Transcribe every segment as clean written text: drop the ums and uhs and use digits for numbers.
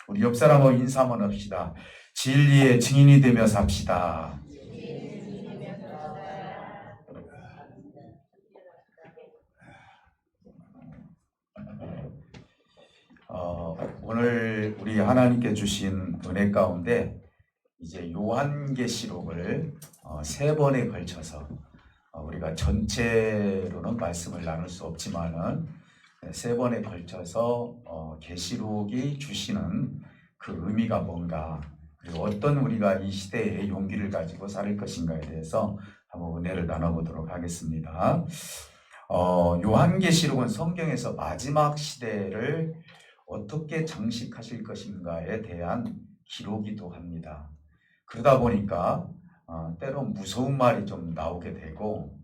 우리 옆 사람하고 인사 한번 합시다. 진리의 증인이 되며 삽시다. 오늘 우리 하나님께 주신 은혜 가운데 이제 요한계시록을 세 번에 걸쳐서 우리가 전체로는 말씀을 나눌 수 없지만은 세 번에 걸쳐서 계시록이 주시는 그 의미가 뭔가, 그리고 어떤 우리가 이 시대에 용기를 가지고 살 것인가에 대해서 한번 은혜를 나눠보도록 하겠습니다. 요한계시록은 성경에서 마지막 시대를 어떻게 장식하실 것인가에 대한 기록이기도 합니다. 그러다 보니까 때론 무서운 말이 좀 나오게 되고,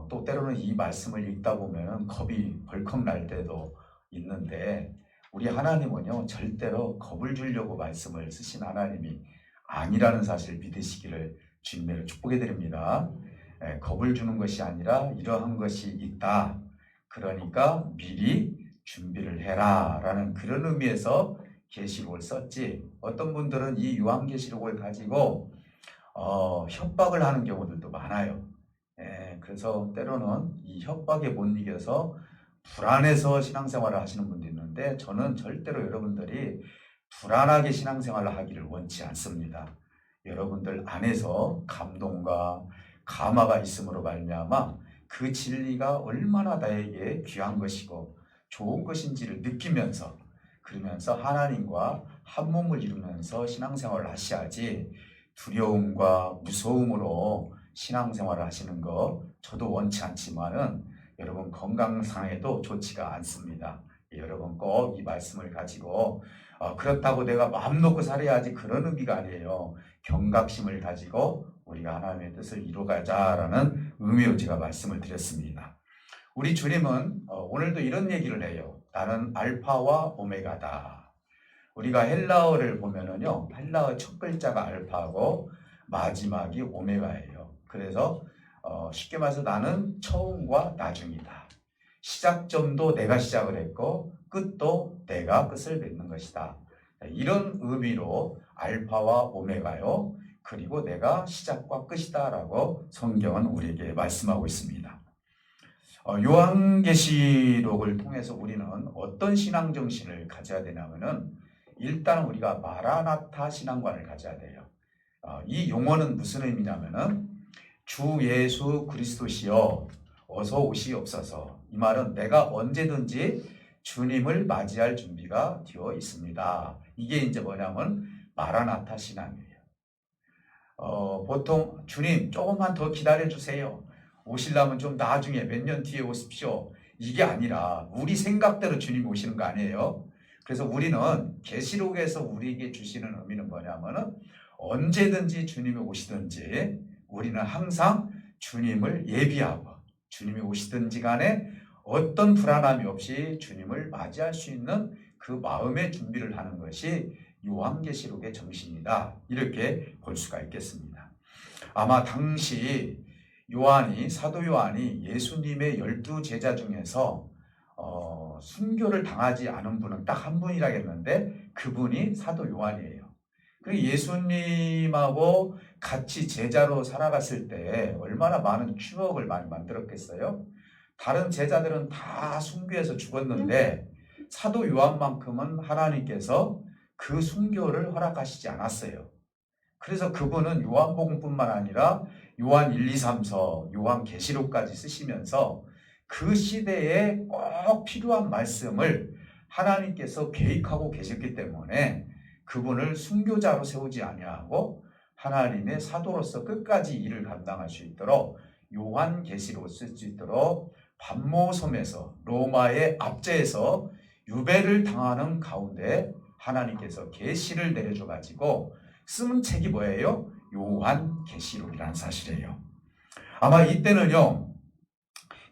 또 때로는 이 말씀을 읽다 보면 겁이 벌컥 날 때도 있는데, 우리 하나님은요 절대로 겁을 주려고 말씀을 쓰신 하나님이 아니라는 사실을 믿으시기를 주님으로 축복해 드립니다. 겁을 주는 것이 아니라 이러한 것이 있다, 그러니까 미리 준비를 해라 라는 그런 의미에서 계시록을 썼지, 어떤 분들은 이 요한계시록을 가지고 협박을 하는 경우들도 많아요. 그래서 때로는 이 협박에 못 이겨서 불안해서 신앙생활을 하시는 분도 있는데, 저는 절대로 여러분들이 불안하게 신앙생활을 하기를 원치 않습니다. 여러분들 안에서 감동과 감화가 있음으로 말미암아 그 진리가 얼마나 나에게 귀한 것이고 좋은 것인지를 느끼면서, 그러면서 하나님과 한 몸을 이루면서 신앙생활을 하셔야지, 두려움과 무서움으로 신앙생활을 하시는 거 저도 원치 않지만은 여러분 건강상에도 좋지가 않습니다. 여러분 꼭 이 말씀을 가지고 그렇다고 내가 마음 놓고 살아야지 그런 의미가 아니에요. 경각심을 가지고 우리가 하나님의 뜻을 이루가자라는 의미로 제가 말씀을 드렸습니다. 우리 주님은 오늘도 이런 얘기를 해요. 나는 알파와 오메가다. 우리가 헬라어를 보면은요, 헬라어 첫 글자가 알파고 마지막이 오메가예요. 그래서 쉽게 말해서 나는 처음과 나중이다. 시작점도 내가 시작을 했고 끝도 내가 끝을 맺는 것이다. 이런 의미로 알파와 오메가요, 그리고 내가 시작과 끝이다 라고 성경은 우리에게 말씀하고 있습니다. 요한계시록을 통해서 우리는 어떤 신앙 정신을 가져야 되냐면은, 일단 우리가 마라나타 신앙관을 가져야 돼요. 이 용어는 무슨 의미냐면은 주 예수 그리스도시여 어서 오시옵소서. 이 말은 내가 언제든지 주님을 맞이할 준비가 되어 있습니다. 이게 이제 뭐냐면 마라나타 신앙이에요. 보통 주님 조금만 더 기다려 주세요, 오시려면 좀 나중에 몇 년 뒤에 오십시오, 이게 아니라 우리 생각대로 주님 오시는 거 아니에요. 그래서 우리는 계시록에서 우리에게 주시는 의미는 뭐냐면은 언제든지 주님이 오시든지 우리는 항상 주님을 예비하고, 주님이 오시든지 간에 어떤 불안함이 없이 주님을 맞이할 수 있는 그 마음의 준비를 하는 것이 요한계시록의 정신이다, 이렇게 볼 수가 있겠습니다. 아마 당시 사도 요한이 예수님의 12 제자 중에서 순교를 당하지 않은 분은 딱 한 분이라겠는데, 그분이 사도 요한이에요. 그리고 예수님하고 같이 제자로 살아갔을 때 얼마나 많은 추억을 많이 만들었겠어요. 다른 제자들은 다 순교해서 죽었는데 사도 요한만큼은 하나님께서 그 순교를 허락하시지 않았어요. 그래서 그분은 요한복음뿐만 아니라 요한 1, 2, 3서, 요한계시록까지 쓰시면서 그 시대에 꼭 필요한 말씀을 하나님께서 계획하고 계셨기 때문에 그분을 순교자로 세우지 아니하고 하나님의 사도로서 끝까지 일을 감당할 수 있도록 요한계시록을 쓸 수 있도록 반모섬에서 로마의 압제에서 유배를 당하는 가운데 하나님께서 계시를 내려줘 가지고 쓰는 책이 뭐예요? 요한계시록이라는 사실이에요. 아마 이때는요,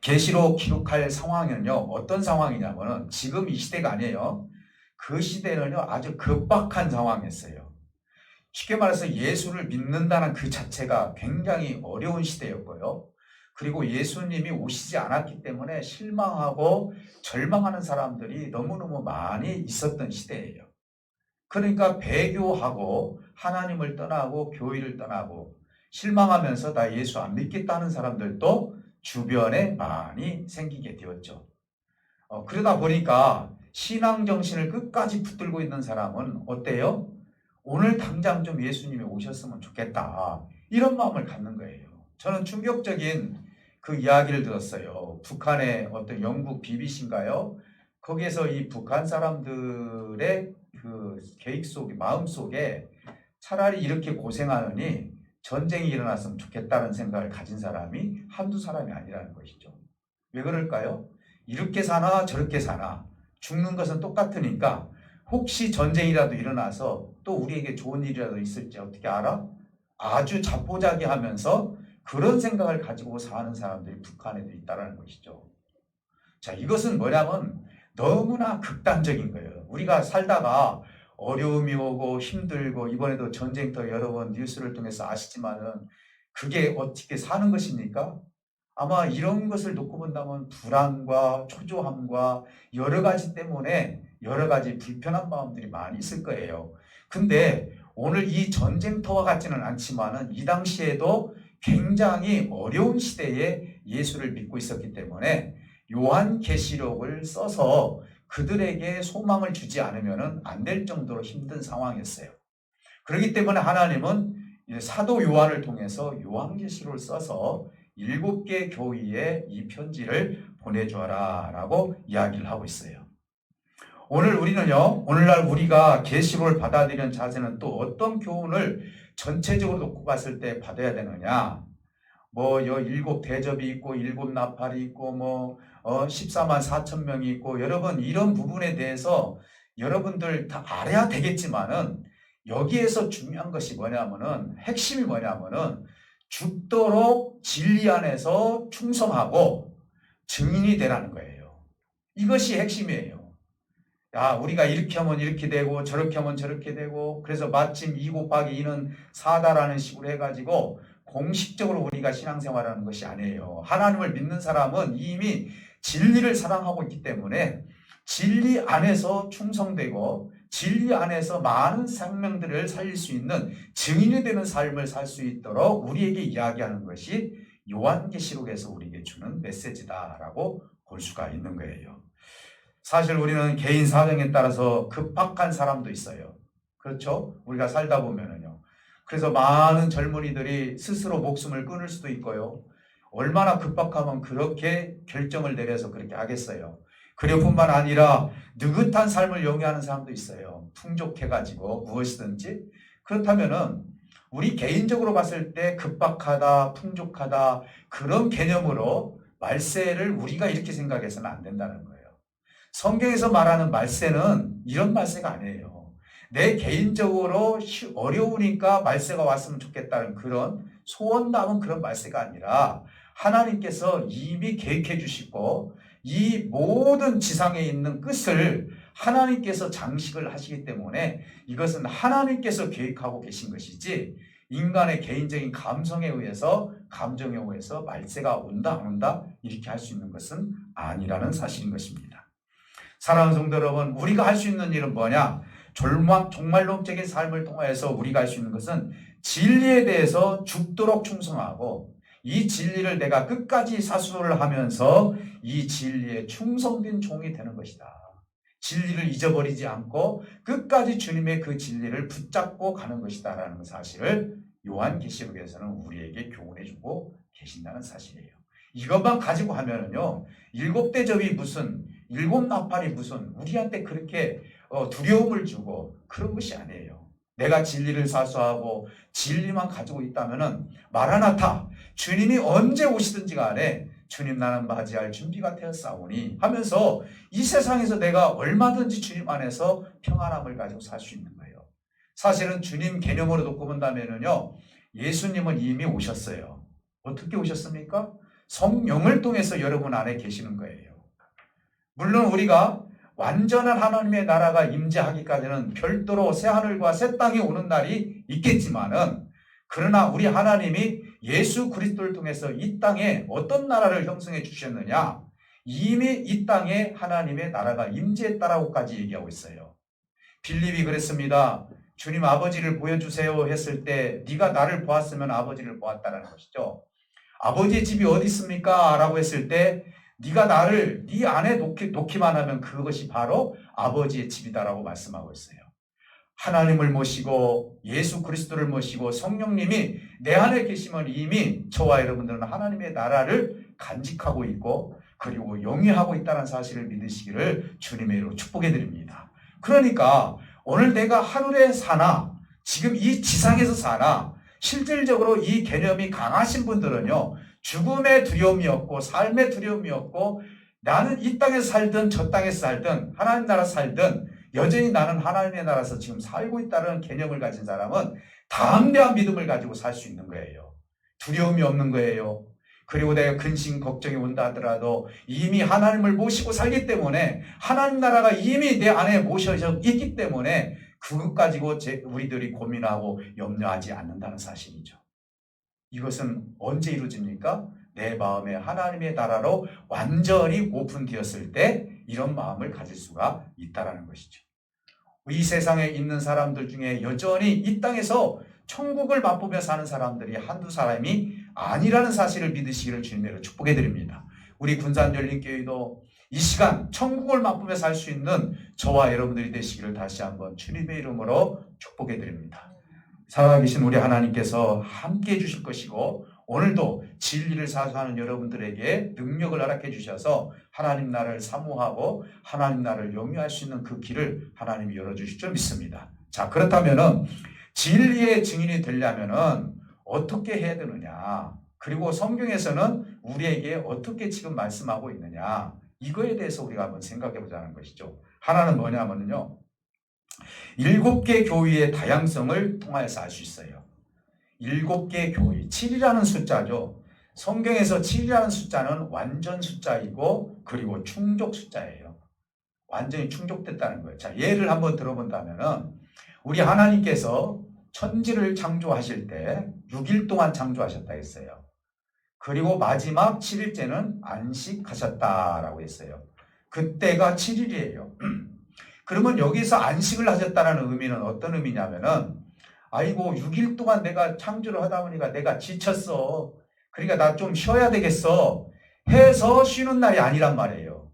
계시록 기록할 상황은요 어떤 상황이냐면은 지금 이 시대가 아니에요. 그 시대는요 아주 급박한 상황이었어요. 쉽게 말해서 예수를 믿는다는 그 자체가 굉장히 어려운 시대였고요. 그리고 예수님이 오시지 않았기 때문에 실망하고 절망하는 사람들이 너무너무 많이 있었던 시대예요. 그러니까 배교하고 하나님을 떠나고 교회를 떠나고 실망하면서 나 예수 안 믿겠다는 사람들도 주변에 많이 생기게 되었죠. 그러다 보니까 신앙 정신을 끝까지 붙들고 있는 사람은 어때요? 오늘 당장 좀 예수님이 오셨으면 좋겠다. 이런 마음을 갖는 거예요. 저는 충격적인 그 이야기를 들었어요. 북한의 어떤 영국 BBC인가요? 거기에서 이 북한 사람들의 그 계획 속에, 마음 속에 차라리 이렇게 고생하느니 전쟁이 일어났으면 좋겠다는 생각을 가진 사람이 한두 사람이 아니라는 것이죠. 왜 그럴까요? 이렇게 사나 저렇게 사나 죽는 것은 똑같으니까 혹시 전쟁이라도 일어나서 또 우리에게 좋은 일이라도 있을지 어떻게 알아? 아주 자포자기하면서 그런 생각을 가지고 사는 사람들이 북한에도 있다는 것이죠. 자, 이것은 뭐냐면 너무나 극단적인 거예요. 우리가 살다가 어려움이 오고 힘들고 이번에도 전쟁터 여러 번 뉴스를 통해서 아시지만은 그게 어떻게 사는 것입니까? 아마 이런 것을 놓고 본다면 불안과 초조함과 여러 가지 때문에 여러 가지 불편한 마음들이 많이 있을 거예요. 근데 오늘 이 전쟁터와 같지는 않지만은 이 당시에도 굉장히 어려운 시대에 예수를 믿고 있었기 때문에 요한계시록을 써서 그들에게 소망을 주지 않으면 안 될 정도로 힘든 상황이었어요. 그렇기 때문에 하나님은 사도 요한을 통해서 요한계시록을 써서 7개 교회에 이 편지를 보내줘라 라고 이야기를 하고 있어요. 오늘 우리는요, 오늘날 우리가 계시록을 받아들이는 자세는 또 어떤 교훈을 전체적으로 놓고 봤을 때 받아야 되느냐? 뭐 7대접이 있고 7나팔이 있고 뭐 14만 4천 명이 있고 여러분 이런 부분에 대해서 여러분들 다 알아야 되겠지만은 여기에서 중요한 것이 뭐냐면은 핵심이 뭐냐면은 죽도록 진리 안에서 충성하고 증인이 되라는 거예요. 이것이 핵심이에요. 야, 우리가 이렇게 하면 이렇게 되고 저렇게 하면 저렇게 되고 그래서 마침 2 곱하기 2는 4다라는 식으로 해가지고 공식적으로 우리가 신앙생활하는 것이 아니에요. 하나님을 믿는 사람은 이미 진리를 사랑하고 있기 때문에 진리 안에서 충성되고 진리 안에서 많은 생명들을 살릴 수 있는 증인이 되는 삶을 살 수 있도록 우리에게 이야기하는 것이 요한계시록에서 우리에게 주는 메시지다라고 볼 수가 있는 거예요. 사실 우리는 개인 사정에 따라서 급박한 사람도 있어요. 그렇죠? 우리가 살다 보면은요. 그래서 많은 젊은이들이 스스로 목숨을 끊을 수도 있고요. 얼마나 급박하면 그렇게 결정을 내려서 그렇게 하겠어요. 그뿐만 아니라 느긋한 삶을 영위하는 사람도 있어요. 풍족해가지고 무엇이든지. 그렇다면은 우리 개인적으로 봤을 때 급박하다, 풍족하다 그런 개념으로 말세를 우리가 이렇게 생각해서는 안 된다는 거예요. 성경에서 말하는 말세는 이런 말세가 아니에요. 내 개인적으로 어려우니까 말세가 왔으면 좋겠다는 그런 소원 담은 그런 말세가 아니라 하나님께서 이미 계획해 주시고 이 모든 지상에 있는 끝을 하나님께서 장식을 하시기 때문에 이것은 하나님께서 계획하고 계신 것이지 인간의 개인적인 감성에 의해서 감정에 의해서 말세가 온다 안 온다 이렇게 할 수 있는 것은 아니라는 사실인 것입니다. 사랑하는 성도 여러분, 우리가 할 수 있는 일은 뭐냐? 종말론적인 삶을 통해서 우리가 할 수 있는 것은 진리에 대해서 죽도록 충성하고 이 진리를 내가 끝까지 사수를 하면서 이 진리에 충성된 종이 되는 것이다. 진리를 잊어버리지 않고 끝까지 주님의 그 진리를 붙잡고 가는 것이다 라는 사실을 요한계시록에서는 우리에게 교훈해 주고 계신다는 사실이에요. 이것만 가지고 하면은요, 7대접이 무슨 7나팔이 무슨 우리한테 그렇게 두려움을 주고 그런 것이 아니에요. 내가 진리를 사수하고 진리만 가지고 있다면은 마라나타 주님이 언제 오시든지 간에 주님 나는 맞이할 준비가 되었사오니 하면서 이 세상에서 내가 얼마든지 주님 안에서 평안함을 가지고 살 수 있는 거예요. 사실은 주님 개념으로 놓고 본다면은요, 예수님은 이미 오셨어요. 어떻게 오셨습니까? 성령을 통해서 여러분 안에 계시는 거예요. 물론 우리가 완전한 하나님의 나라가 임재하기까지는 별도로 새 하늘과 새 땅이 오는 날이 있겠지만은 그러나 우리 하나님이 예수 그리스도를 통해서 이 땅에 어떤 나라를 형성해 주셨느냐? 이미 이 땅에 하나님의 나라가 임재했다라고까지 얘기하고 있어요. 빌립이 그랬습니다. 주님 아버지를 보여주세요 했을 때 네가 나를 보았으면 아버지를 보았다라는 것이죠. 아버지의 집이 어디 있습니까? 라고 했을 때 네가 나를 네 안에 놓기만 하면 그것이 바로 아버지의 집이다라고 말씀하고 있어요. 하나님을 모시고 예수 그리스도를 모시고 성령님이 내 안에 계시면 이미 저와 여러분들은 하나님의 나라를 간직하고 있고 그리고 영위하고 있다는 사실을 믿으시기를 주님의 이름으로 축복해 드립니다. 그러니까 오늘 내가 하늘에 사나 지금 이 지상에서 사나 실질적으로 이 개념이 강하신 분들은요, 죽음의 두려움이 없고 삶의 두려움이 없고 나는 이 땅에서 살든 저 땅에서 살든 하나님 나라 살든 여전히 나는 하나님의 나라에서 지금 살고 있다는 개념을 가진 사람은 담대한 믿음을 가지고 살 수 있는 거예요. 두려움이 없는 거예요. 그리고 내가 근심 걱정이 온다 하더라도 이미 하나님을 모시고 살기 때문에 하나님 나라가 이미 내 안에 모셔져 있기 때문에 그것 가지고 우리들이 고민하고 염려하지 않는다는 사실이죠. 이것은 언제 이루어집니까? 내 마음에 하나님의 나라로 완전히 오픈되었을 때 이런 마음을 가질 수가 있다는 것이죠. 이 세상에 있는 사람들 중에 여전히 이 땅에서 천국을 맛보며 사는 사람들이 한두 사람이 아니라는 사실을 믿으시기를 주님으로 축복해 드립니다. 우리 군산열린교회도 이 시간 천국을 맛보며 살 수 있는 저와 여러분들이 되시기를 다시 한번 주님의 이름으로 축복해 드립니다. 살아계신 우리 하나님께서 함께해 주실 것이고 오늘도 진리를 사수하는 여러분들에게 능력을 허락해 주셔서 하나님 나라를 사모하고 하나님 나라를 영위할 수 있는 그 길을 하나님이 열어주실 줄 믿습니다. 자, 그렇다면은 진리의 증인이 되려면은 어떻게 해야 되느냐, 그리고 성경에서는 우리에게 어떻게 지금 말씀하고 있느냐, 이거에 대해서 우리가 한번 생각해 보자는 것이죠. 하나는 뭐냐면요, 7개 교회의 다양성을 통하여서 알 수 있어요. 7개 교회, 7이라는 숫자죠. 성경에서 7이라는 숫자는 완전 숫자이고 그리고 충족 숫자예요. 완전히 충족됐다는 거예요. 자, 예를 한번 들어본다면은 우리 하나님께서 천지를 창조하실 때 6일 동안 창조하셨다 했어요. 그리고 마지막 7일째는 안식하셨다라고 했어요. 그때가 7일이에요. 그러면 여기서 안식을 하셨다는 의미는 어떤 의미냐면은 아이고 6일 동안 내가 창조를 하다 보니까 내가 지쳤어. 그러니까 나 좀 쉬어야 되겠어 해서 쉬는 날이 아니란 말이에요.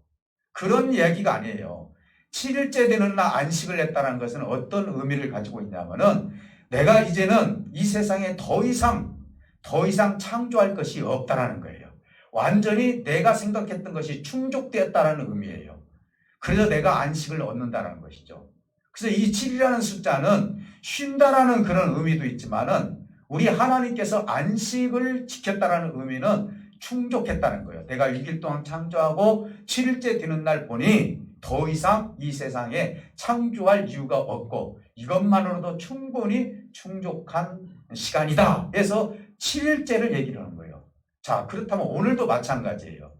그런 얘기가 아니에요. 7일째 되는 날 안식을 했다는 것은 어떤 의미를 가지고 있냐면은 내가 이제는 이 세상에 더 이상 창조할 것이 없다라는 거예요. 완전히 내가 생각했던 것이 충족되었다라는 의미예요. 그래서 내가 안식을 얻는다는 것이죠. 그래서 이 7이라는 숫자는 쉰다라는 그런 의미도 있지만은 우리 하나님께서 안식을 지켰다라는 의미는 충족했다는 거예요. 내가 6일 동안 창조하고 7일째 되는 날 보니 더 이상 이 세상에 창조할 이유가 없고 이것만으로도 충분히 충족한 시간이다 해서 7일째를 얘기를 하는 거예요. 자, 그렇다면 오늘도 마찬가지예요.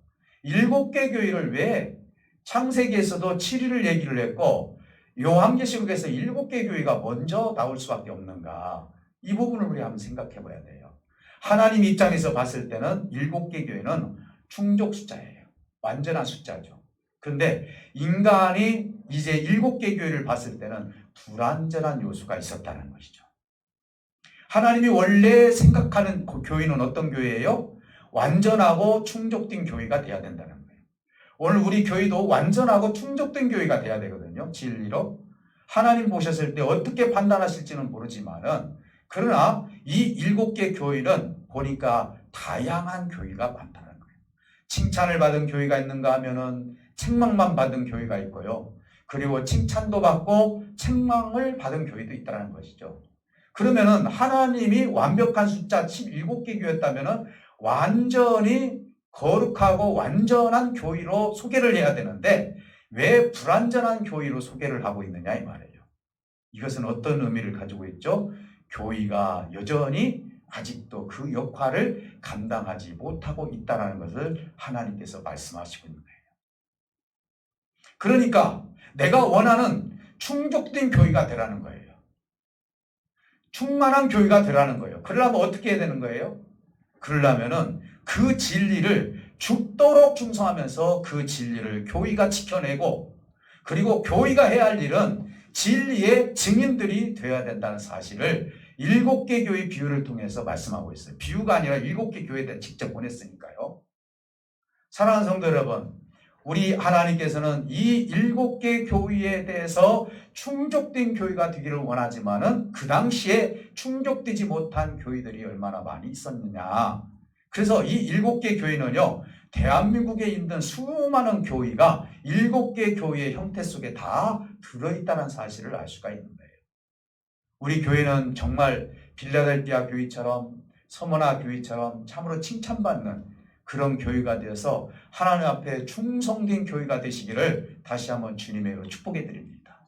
7개 교회를 왜 창세기에서도 7일을 얘기를 했고 요한계시록에서 7개 교회가 먼저 나올 수밖에 없는가, 이 부분을 우리 한번 생각해 봐야 돼요. 하나님 입장에서 봤을 때는 7개 교회는 충족 숫자예요. 완전한 숫자죠. 그런데 인간이 이제 7개 교회를 봤을 때는 불완전한 요소가 있었다는 것이죠. 하나님이 원래 생각하는 그 교회는 어떤 교회예요? 완전하고 충족된 교회가 돼야 된다는 거예요. 오늘 우리 교회도 완전하고 충족된 교회가 돼야 되거든요. 진리로. 하나님 보셨을 때 어떻게 판단하실지는 모르지만은 그러나 이 7개 교회는 보니까 다양한 교회가 많다는 거예요. 칭찬을 받은 교회가 있는가 하면은 책망만 받은 교회가 있고요. 그리고 칭찬도 받고 책망을 받은 교회도 있다는 것이죠. 그러면은 하나님이 완벽한 숫자 7개 교회였다면은 완전히 거룩하고 완전한 교회로 소개를 해야 되는데 왜 불완전한 교회로 소개를 하고 있느냐 이 말이에요. 이것은 어떤 의미를 가지고 있죠? 교회가 여전히 아직도 그 역할을 감당하지 못하고 있다는 것을 하나님께서 말씀하시고 있는 거예요. 그러니까 내가 원하는 충족된 교회가 되라는 거예요. 충만한 교회가 되라는 거예요. 그러려면 어떻게 해야 되는 거예요? 그러려면은 그 진리를 죽도록 충성하면서 그 진리를 교회가 지켜내고, 그리고 교회가 해야 할 일은 진리의 증인들이 되어야 된다는 사실을 7개 교회 비유를 통해서 말씀하고 있어요. 비유가 아니라 7개 교회에 직접 보냈으니까요. 사랑하는 성도 여러분, 우리 하나님께서는 이 7개 교회에 대해서 충족된 교회가 되기를 원하지만은 그 당시에 충족되지 못한 교회들이 얼마나 많이 있었느냐. 그래서 이 7개 교회는요, 대한민국에 있는 수많은 교회가 7개 교회의 형태 속에 다 들어있다는 사실을 알 수가 있는 거예요. 우리 교회는 정말 빌라델비아 교회처럼 서머나 교회처럼 참으로 칭찬받는 그런 교회가 되어서 하나님 앞에 충성된 교회가 되시기를 다시 한번 주님의 이름으로 축복해 드립니다.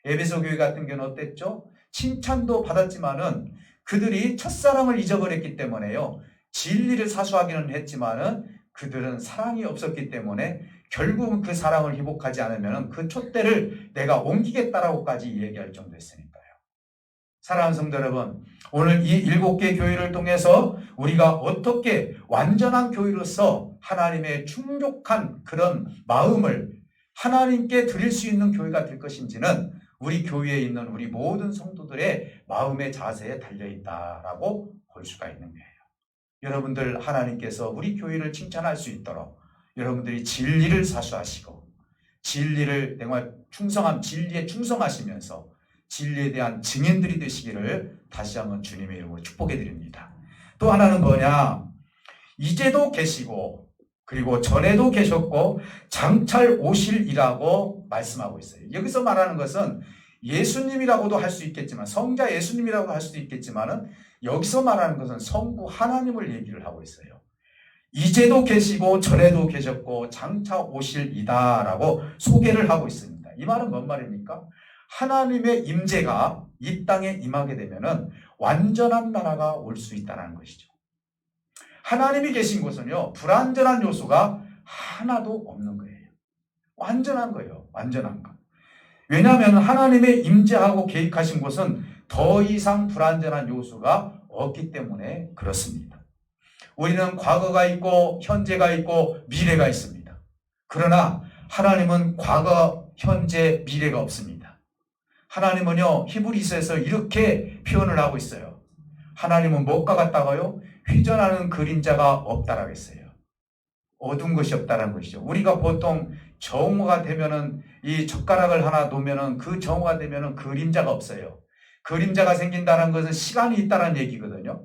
에베소 교회 같은 경우는 어땠죠? 칭찬도 받았지만은 그들이 첫사랑을 잊어버렸기 때문에요. 진리를 사수하기는 했지만은 그들은 사랑이 없었기 때문에 결국은 그 사랑을 회복하지 않으면 그 촛대를 내가 옮기겠다라고까지 얘기할 정도였으니까요. 사랑하는 성도 여러분, 오늘 이 7개 교회를 통해서 우리가 어떻게 완전한 교회로서 하나님의 충족한 그런 마음을 하나님께 드릴 수 있는 교회가 될 것인지는 우리 교회에 있는 우리 모든 성도들의 마음의 자세에 달려있다라고 볼 수가 있는 거예요. 여러분들 하나님께서 우리 교회를 칭찬할 수 있도록 여러분들이 진리를 사수하시고 진리를 정말 진리에 충성하시면서 진리에 대한 증인들이 되시기를 다시 한번 주님의 이름으로 축복해 드립니다. 또 하나는 뭐냐? 이제도 계시고 그리고 전에도 계셨고 장차 오실이라고 말씀하고 있어요. 여기서 말하는 것은 예수님이라고도 할 수 있겠지만 성자 예수님이라고 할 수도 있겠지만은 여기서 말하는 것은 성부 하나님을 얘기를 하고 있어요. 이제도 계시고 전에도 계셨고 장차 오실이다라고 소개를 하고 있습니다. 이 말은 뭔 말입니까? 하나님의 임재가 이 땅에 임하게 되면은 완전한 나라가 올 수 있다는 것이죠. 하나님이 계신 곳은요, 불완전한 요소가 하나도 없는 거예요. 완전한 거예요. 완전한 거. 왜냐하면 하나님의 임재하고 계획하신 곳은 더 이상 불완전한 요소가 없기 때문에 그렇습니다. 우리는 과거가 있고 현재가 있고 미래가 있습니다. 그러나 하나님은 과거, 현재, 미래가 없습니다. 하나님은요, 히브리서에서 이렇게 표현을 하고 있어요. 하나님은 무엇과 같다고요? 휘전하는 그림자가 없다라고 했어요. 어두운 것이 없다는 것이죠. 우리가 보통 정오가 되면은 이 젓가락을 하나 놓으면은 그 정오가 되면은 그림자가 없어요. 그림자가 생긴다는 것은 시간이 있다는 얘기거든요.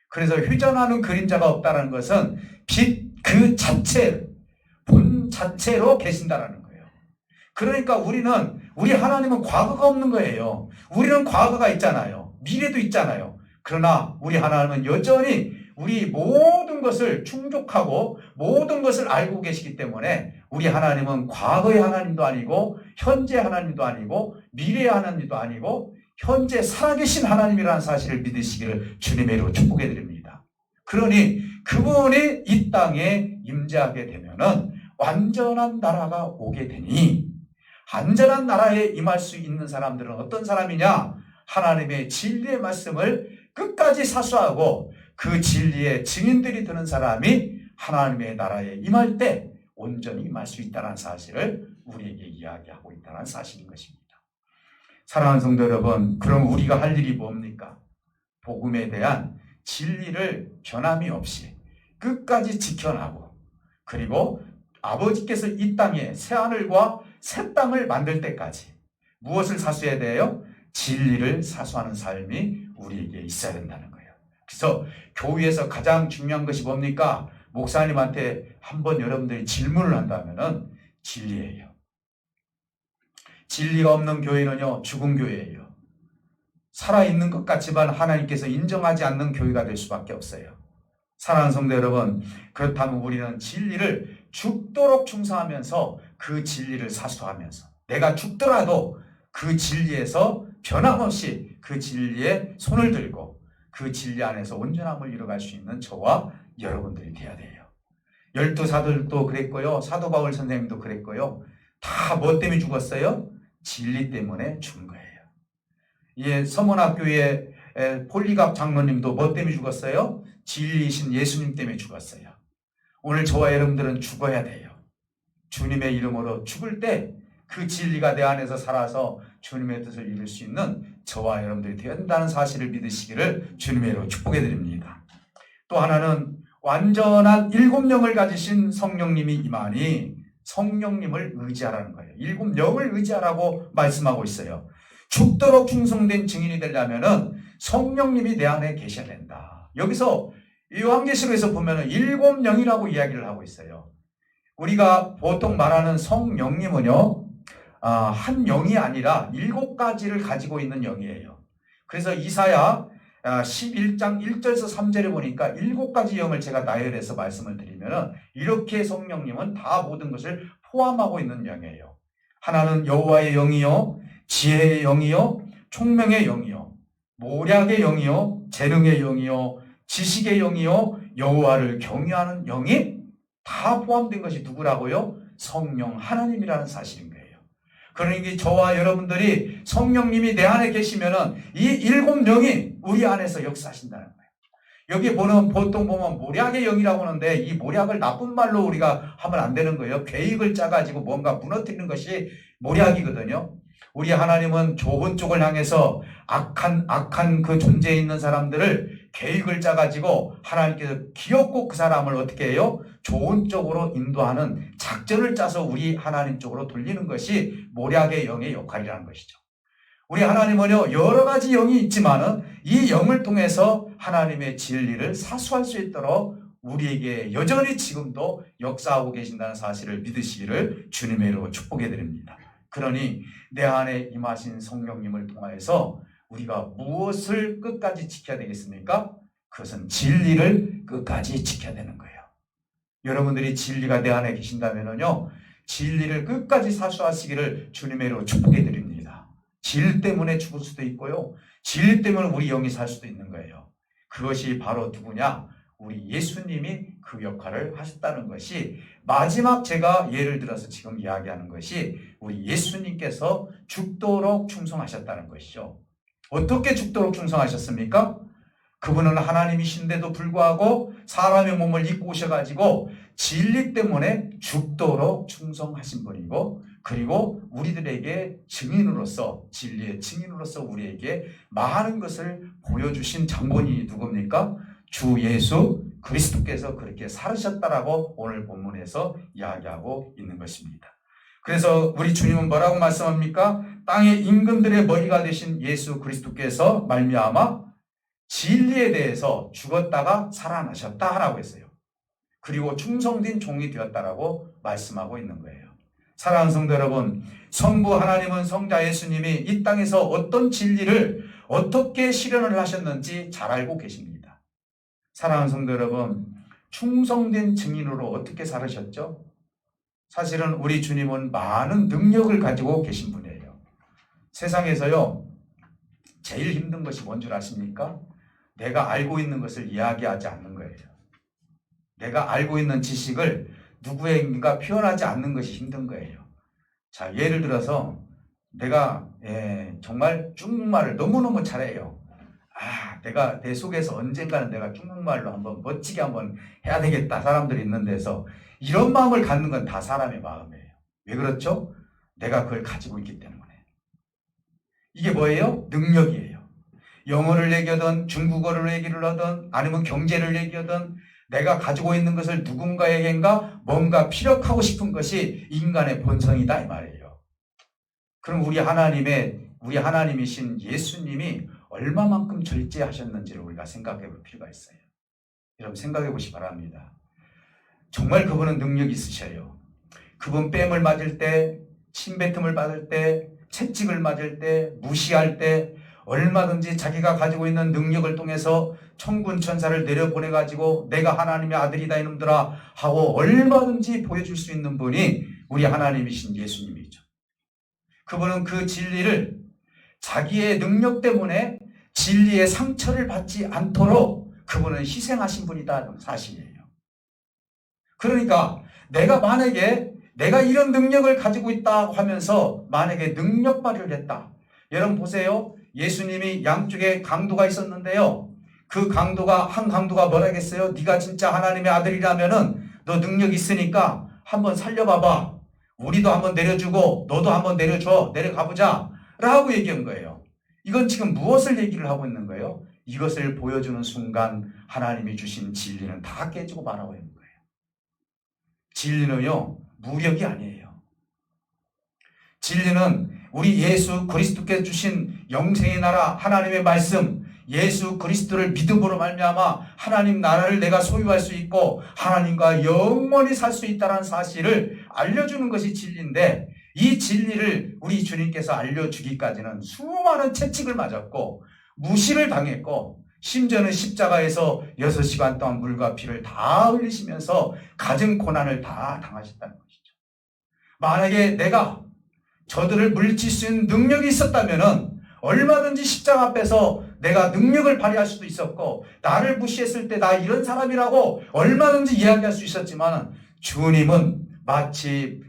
그래서 휘전하는 그림자가 없다는 것은 빛 그 자체, 본 자체로 계신다라는 거예요. 그러니까 우리 하나님은 과거가 없는 거예요. 우리는 과거가 있잖아요. 미래도 있잖아요. 그러나 우리 하나님은 여전히 우리 모든 것을 충족하고 모든 것을 알고 계시기 때문에 우리 하나님은 과거의 하나님도 아니고 현재 하나님도 아니고 미래의 하나님도 아니고 현재 살아계신 하나님이라는 사실을 믿으시기를 주님의 이름으로 축복해 드립니다. 그러니 그분이 이 땅에 임재하게 되면은 완전한 나라가 오게 되니 완전한 나라에 임할 수 있는 사람들은 어떤 사람이냐? 하나님의 진리의 말씀을 끝까지 사수하고 그 진리의 증인들이 되는 사람이 하나님의 나라에 임할 때 온전히 임할 수 있다는 사실을 우리에게 이야기하고 있다는 사실인 것입니다. 사랑하는 성도 여러분, 그럼 우리가 할 일이 뭡니까? 복음에 대한 진리를 변함이 없이 끝까지 지켜나고 그리고 아버지께서 이 땅에 새하늘과 새 땅을 만들 때까지 무엇을 사수해야 돼요? 진리를 사수하는 삶이 우리에게 있어야 된다는 거예요. 그래서 교회에서 가장 중요한 것이 뭡니까? 목사님한테 한번 여러분들이 질문을 한다면은 진리예요. 진리가 없는 교회는요, 죽은 교회예요. 살아있는 것 같지만 하나님께서 인정하지 않는 교회가 될 수밖에 없어요. 사랑하는 성도 여러분, 그렇다면 우리는 진리를 죽도록 충성하면서 그 진리를 사수하면서 내가 죽더라도 그 진리에서 변함없이 그 진리에 손을 들고 그 진리 안에서 온전함을 이뤄갈 수 있는 저와 여러분들이 되어야 돼요. 12사도들도 그랬고요. 사도 바울 선생님도 그랬고요. 다 뭐 때문에 죽었어요? 진리 때문에 죽은 거예요. 예, 서문학교의 폴리갑 장로님도 뭐 때문에 죽었어요? 진리이신 예수님 때문에 죽었어요. 오늘 저와 여러분들은 죽어야 돼요. 주님의 이름으로 죽을 때 그 진리가 내 안에서 살아서 주님의 뜻을 이룰 수 있는 저와 여러분들이 된다는 사실을 믿으시기를 주님의 이름으로 축복해 드립니다. 또 하나는 완전한 7영을 가지신 성령님이 임하니 성령님을 의지하라는 거예요. 7영을 의지하라고 말씀하고 있어요. 죽도록 충성된 증인이 되려면은 성령님이 내 안에 계셔야 된다. 여기서 요한계시록에서 보면은 7영이라고 이야기를 하고 있어요. 우리가 보통 말하는 성령님은요, 한 영이 아니라 7가지를 가지고 있는 영이에요. 그래서 이사야 11장 1절에서 3절에 보니까 7가지 영을 제가 나열해서 말씀을 드리면 이렇게 성령님은 다 모든 것을 포함하고 있는 영이에요. 하나는 여호와의 영이요, 지혜의 영이요, 총명의 영이요, 모략의 영이요, 재능의 영이요, 지식의 영이요, 여호와를 경외하는 영이 다 포함된 것이 누구라고요? 성령 하나님이라는 사실인 거예요. 그러니 저와 여러분들이 성령님이 내 안에 계시면은 이 7영이 우리 안에서 역사하신다는 거예요. 여기 보통 보면 모략의 영이라고 하는데 이 모략을 나쁜 말로 우리가 하면 안 되는 거예요. 계획을 짜가지고 뭔가 무너뜨리는 것이 모략이거든요. 우리 하나님은 좋은 쪽을 향해서 악한 그 존재에 있는 사람들을 계획을 짜가지고 하나님께서 기어코 그 사람을 어떻게 해요? 좋은 쪽으로 인도하는 작전을 짜서 우리 하나님 쪽으로 돌리는 것이 모략의 영의 역할이라는 것이죠. 우리 하나님은요, 여러 가지 영이 있지만은 이 영을 통해서 하나님의 진리를 사수할 수 있도록 우리에게 여전히 지금도 역사하고 계신다는 사실을 믿으시기를 주님의 이름으로 축복해 드립니다. 그러니 내 안에 임하신 성령님을 통하여서 우리가 무엇을 끝까지 지켜야 되겠습니까? 그것은 진리를 끝까지 지켜야 되는 거예요. 여러분들이 진리가 내 안에 계신다면요, 진리를 끝까지 사수하시기를 주님의 이름으로 축복해 드립니다. 진 때문에 죽을 수도 있고요, 진 때문에 우리 영이 살 수도 있는 거예요. 그것이 바로 누구냐? 우리 예수님이 그 역할을 하셨다는 것이, 마지막 제가 예를 들어서 지금 이야기하는 것이 우리 예수님께서 죽도록 충성하셨다는 것이죠. 어떻게 죽도록 충성하셨습니까? 그분은 하나님이신데도 불구하고 사람의 몸을 입고 오셔가지고 진리 때문에 죽도록 충성하신 분이고, 그리고 우리들에게 증인으로서, 진리의 증인으로서 우리에게 많은 것을 보여주신 장본인이 누굽니까? 주 예수 그리스도께서 그렇게 살으셨다라고 오늘 본문에서 이야기하고 있는 것입니다. 그래서 우리 주님은 뭐라고 말씀합니까? 땅의 임금들의 머리가 되신 예수 그리스도께서 말미암아 진리에 대해서 죽었다가 살아나셨다라고 했어요. 그리고 충성된 종이 되었다라고 말씀하고 있는 거예요. 사랑하는 성도 여러분, 성부 하나님은 성자 예수님이 이 땅에서 어떤 진리를 어떻게 실현을 하셨는지 잘 알고 계십니다. 사랑하는 성도 여러분, 충성된 증인으로 어떻게 살으셨죠? 사실은 우리 주님은 많은 능력을 가지고 계신 분이에요. 세상에서요, 제일 힘든 것이 뭔 줄 아십니까? 내가 알고 있는 것을 이야기하지 않는 거예요. 내가 알고 있는 지식을 누구에게가 표현하지 않는 것이 힘든 거예요. 자, 예를 들어서 내가 정말 중국말을 너무너무 잘해요. 내가 내 속에서 언젠가는 내가 중국말로 한번 멋지게 한번 해야 되겠다, 사람들이 있는 데서 이런 마음을 갖는 건 다 사람의 마음이에요. 왜 그렇죠? 내가 그걸 가지고 있기 때문에. 이게 뭐예요? 능력이에요. 영어를 얘기하든 중국어를 얘기를 하든 아니면 경제를 얘기하든 내가 가지고 있는 것을 누군가에겐가 뭔가 피력하고 싶은 것이 인간의 본성이다 이 말이에요. 그럼 우리 하나님이신 예수님이 얼마만큼 절제하셨는지를 우리가 생각해 볼 필요가 있어요. 여러분 생각해 보시기 바랍니다. 정말 그분은 능력이 있으셔요. 그분 뺨을 맞을 때, 침뱉음을 받을 때, 채찍을 맞을 때, 무시할 때 얼마든지 자기가 가지고 있는 능력을 통해서 천군 천사를 내려보내가지고 내가 하나님의 아들이다 이놈들아 하고 얼마든지 보여줄 수 있는 분이 우리 하나님이신 예수님이죠. 그분은 그 진리를 자기의 능력 때문에 진리의 상처를 받지 않도록 그분은 희생하신 분이다 사실이에요. 그러니까 내가 이런 능력을 가지고 있다고 하면서 만약에 능력 발휘를 했다. 여러분 보세요. 예수님이 양쪽에 강도가 있었는데요. 그 한 강도가 뭐라 했어요? 네가 진짜 하나님의 아들이라면은 너 능력 있으니까 한번 살려봐봐. 우리도 한번 내려주고 너도 한번 내려줘. 내려가보자. 라고 얘기한 거예요. 이건 지금 무엇을 얘기를 하고 있는 거예요? 이것을 보여주는 순간 하나님이 주신 진리는 다 깨지고 말아버리는 거예요. 진리는요, 무력이 아니에요. 진리는 우리 예수 그리스도께서 주신 영생의 나라 하나님의 말씀, 예수 그리스도를 믿음으로 말미암아 하나님 나라를 내가 소유할 수 있고 하나님과 영원히 살 수 있다는 사실을 알려주는 것이 진리인데, 이 진리를 우리 주님께서 알려주기까지는 수많은 채찍을 맞았고 무시를 당했고, 심지어는 십자가에서 6시간 동안 물과 피를 다 흘리시면서 가진 고난을 다 당하셨다는 것이죠. 만약에 내가 저들을 물리칠 수 있는 능력이 있었다면 얼마든지 십자가 앞에서 내가 능력을 발휘할 수도 있었고, 나를 무시했을 때 나 이런 사람이라고 얼마든지 이야기할 수 있었지만, 주님은 마치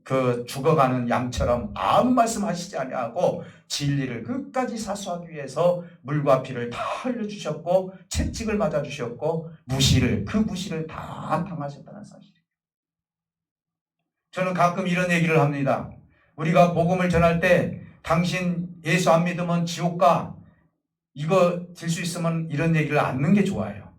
그 죽어가는 양처럼 아무 말씀하시지 아니하고 진리를 끝까지 사수하기 위해서 물과 피를 다 흘려주셨고 채찍을 맞아주셨고 그 무시를 다 당하셨다는 사실이에요. 저는 가끔 이런 얘기를 합니다. 우리가 복음을 전할 때 당신 예수 안 믿으면 지옥 가, 이거 들 수 있으면 이런 얘기를 않는 게 좋아요.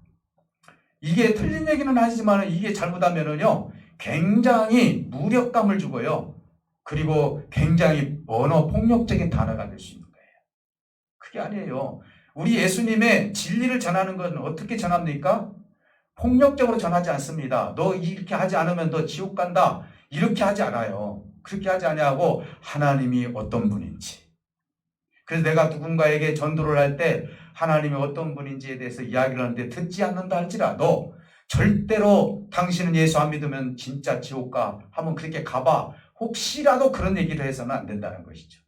이게 틀린 얘기는 아니지만 이게 잘못하면은요 굉장히 무력감을 주고요, 그리고 굉장히 언어 폭력적인 단어가 될 수 있는 거예요. 그게 아니에요. 우리 예수님의 진리를 전하는 건 어떻게 전합니까? 폭력적으로 전하지 않습니다. 너 이렇게 하지 않으면 너 지옥 간다, 이렇게 하지 않아요. 그렇게 하지 아니하고 하나님이 어떤 분인지, 그래서 내가 누군가에게 전도를 할 때 하나님이 어떤 분인지에 대해서 이야기를 하는데 듣지 않는다 할지라도 절대로 당신은 예수 안 믿으면 진짜 지옥 가 하면 그렇게 가봐, 혹시라도 그런 얘기를 해서는 안 된다는 것이죠.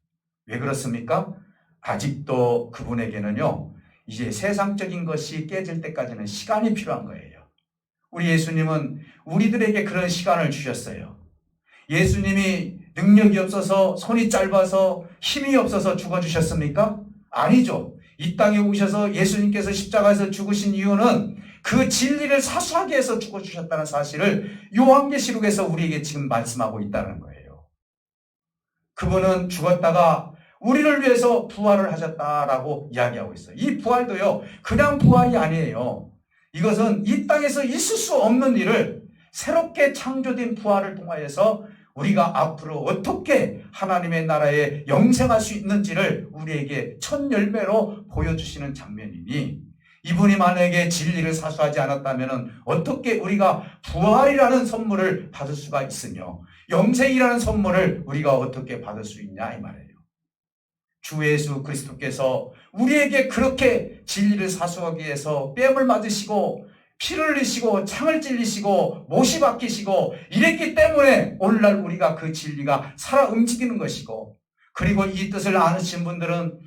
왜 그렇습니까? 아직도 그분에게는요 이제 세상적인 것이 깨질 때까지는 시간이 필요한 거예요. 우리 예수님은 우리들에게 그런 시간을 주셨어요. 예수님이 능력이 없어서, 손이 짧아서, 힘이 없어서 죽어주셨습니까? 아니죠. 이 땅에 오셔서 예수님께서 십자가에서 죽으신 이유는 그 진리를 사수하기 위해서 죽어주셨다는 사실을 요한계시록에서 우리에게 지금 말씀하고 있다는 거예요. 그분은 죽었다가 우리를 위해서 부활을 하셨다라고 이야기하고 있어요. 이 부활도요 그냥 부활이 아니에요. 이것은 이 땅에서 있을 수 없는 일을 새롭게 창조된 부활을 통하여서 우리가 앞으로 어떻게 하나님의 나라에 영생할 수 있는지를 우리에게 첫 열매로 보여주시는 장면이니, 이분이 만약에 진리를 사수하지 않았다면 어떻게 우리가 부활이라는 선물을 받을 수가 있으며 영생이라는 선물을 우리가 어떻게 받을 수 있냐 이 말이에요. 주 예수 그리스도께서 우리에게 그렇게 진리를 사수하기 위해서 뺨을 맞으시고 피를 흘리시고 창을 찔리시고 못이 박히시고 이랬기 때문에 오늘날 우리가 그 진리가 살아 움직이는 것이고, 그리고 이 뜻을 아시는 분들은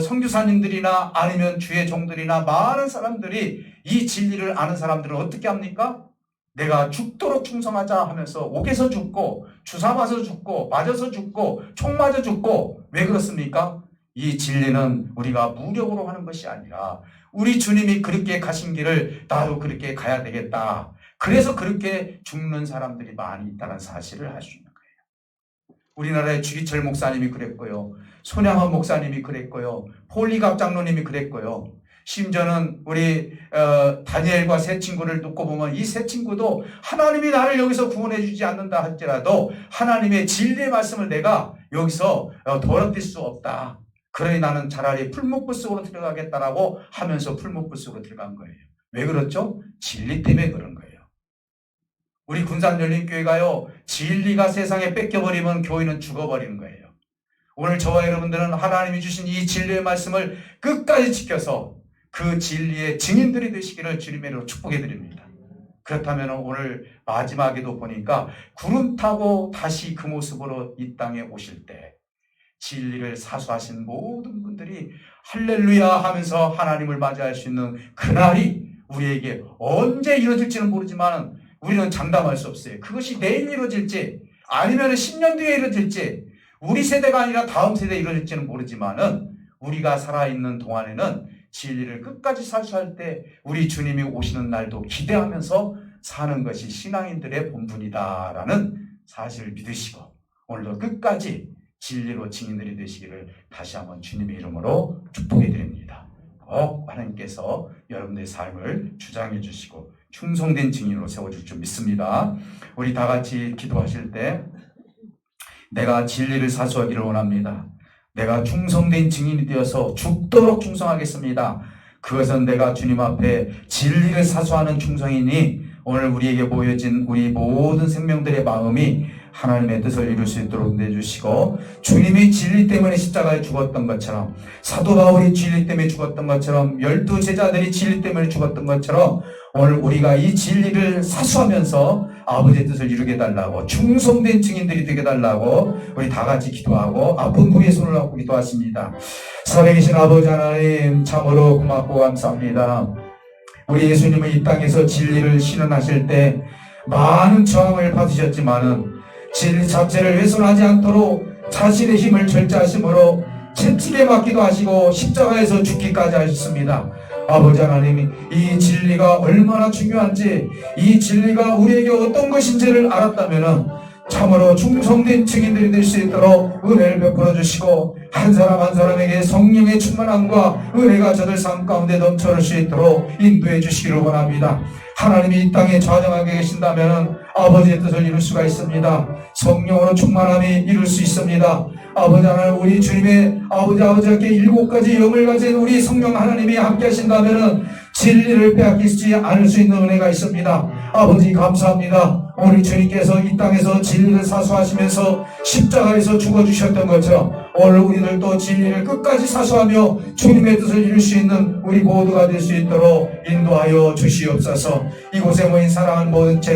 선교사님들이나 아니면 주의 종들이나 많은 사람들이 이 진리를 아는 사람들은 어떻게 합니까? 내가 죽도록 충성하자 하면서 옥에서 죽고 주사 맞아서 죽고 맞아서 죽고 총 맞아 죽고. 왜 그렇습니까? 이 진리는 우리가 무력으로 하는 것이 아니라 우리 주님이 그렇게 가신 길을 나도 그렇게 가야 되겠다, 그래서 그렇게 죽는 사람들이 많이 있다는 사실을 알 수 있는 거예요. 우리나라의 주기철 목사님이 그랬고요, 손양원 목사님이 그랬고요, 폴리갑 장로님이 그랬고요, 심지어는 우리 다니엘과 세 친구를 놓고 보면 이 세 친구도 하나님이 나를 여기서 구원해 주지 않는다 할지라도 하나님의 진리의 말씀을 내가 여기서 더럽힐 수 없다, 그러니 나는 차라리 풀무불 속으로 들어가겠다라고 하면서 풀무불 속으로 들어간 거예요. 왜 그렇죠? 진리 때문에 그런 거예요. 우리 군산열린교회가요 진리가 세상에 뺏겨버리면 교회는 죽어버리는 거예요. 오늘 저와 여러분들은 하나님이 주신 이 진리의 말씀을 끝까지 지켜서 그 진리의 증인들이 되시기를 주님의 이름으로 축복해 드립니다. 그렇다면 오늘 마지막에도 보니까 구름 타고 다시 그 모습으로 이 땅에 오실 때 진리를 사수하신 모든 분들이 할렐루야 하면서 하나님을 맞이할 수 있는 그날이 우리에게 언제 이루어질지는 모르지만 우리는 장담할 수 없어요. 그것이 내일 이루어질지 아니면 10년 뒤에 이루어질지 우리 세대가 아니라 다음 세대에 이루어질지는 모르지만은 우리가 살아있는 동안에는 진리를 끝까지 사수할 때 우리 주님이 오시는 날도 기대하면서 사는 것이 신앙인들의 본분이다라는 사실을 믿으시고 오늘도 끝까지 진리로 증인들이 되시기를 다시 한번 주님의 이름으로 축복해 드립니다. 꼭 하나님께서 여러분들의 삶을 주장해 주시고 충성된 증인으로 세워줄 줄 믿습니다. 우리 다 같이 기도하실 때 내가 진리를 사수하기를 원합니다. 내가 충성된 증인이 되어서 죽도록 충성하겠습니다. 그것은 내가 주님 앞에 진리를 사수하는 충성이니 오늘 우리에게 보여진 우리 모든 생명들의 마음이 하나님의 뜻을 이룰 수 있도록 내주시고 주님이 진리 때문에 십자가에 죽었던 것처럼 사도 바울이 진리 때문에 죽었던 것처럼 12 제자들이 진리 때문에 죽었던 것처럼 오늘 우리가 이 진리를 사수하면서 아버지의 뜻을 이루게 해달라고 충성된 증인들이 되게 해달라고 우리 다 같이 기도하고 아픈 부위에 손을 얹고 기도하십니다. 살아계신 아버지 하나님 참으로 고맙고 감사합니다. 우리 예수님은 이 땅에서 진리를 신원하실 때 많은 저항을 받으셨지만은 진리 자체를 훼손하지 않도록 자신의 힘을 절제하심으로 채찍에 맞기도 하시고 십자가에서 죽기까지 하셨습니다. 아버지 하나님, 이 진리가 얼마나 중요한지, 이 진리가 우리에게 어떤 것인지를 알았다면 참으로 충성된 증인들이 될 수 있도록 은혜를 베풀어 주시고 한 사람 한 사람에게 성령의 충만함과 은혜가 저들 삶 가운데 넘쳐날 수 있도록 인도해 주시기를 원합니다. 하나님이 이 땅에 좌정하게 계신다면 아버지의 뜻을 이룰 수가 있습니다. 성령으로 충만함이 이룰 수 있습니다. 아버지 하나님, 우리 주님의 아버지께 7가지 영을 가진 우리 성령 하나님이 함께 하신다면 진리를 빼앗기지 않을 수 있는 은혜가 있습니다. 아버지 감사합니다. 오늘 주님께서 이 땅에서 진리를 사수하시면서 십자가에서 죽어주셨던 것처럼 오늘 우리들도 진리를 끝까지 사수하며 주님의 뜻을 이룰 수 있는 우리 모두가 될 수 있도록 인도하여 주시옵소서. 이곳에 모인 사랑하는 모든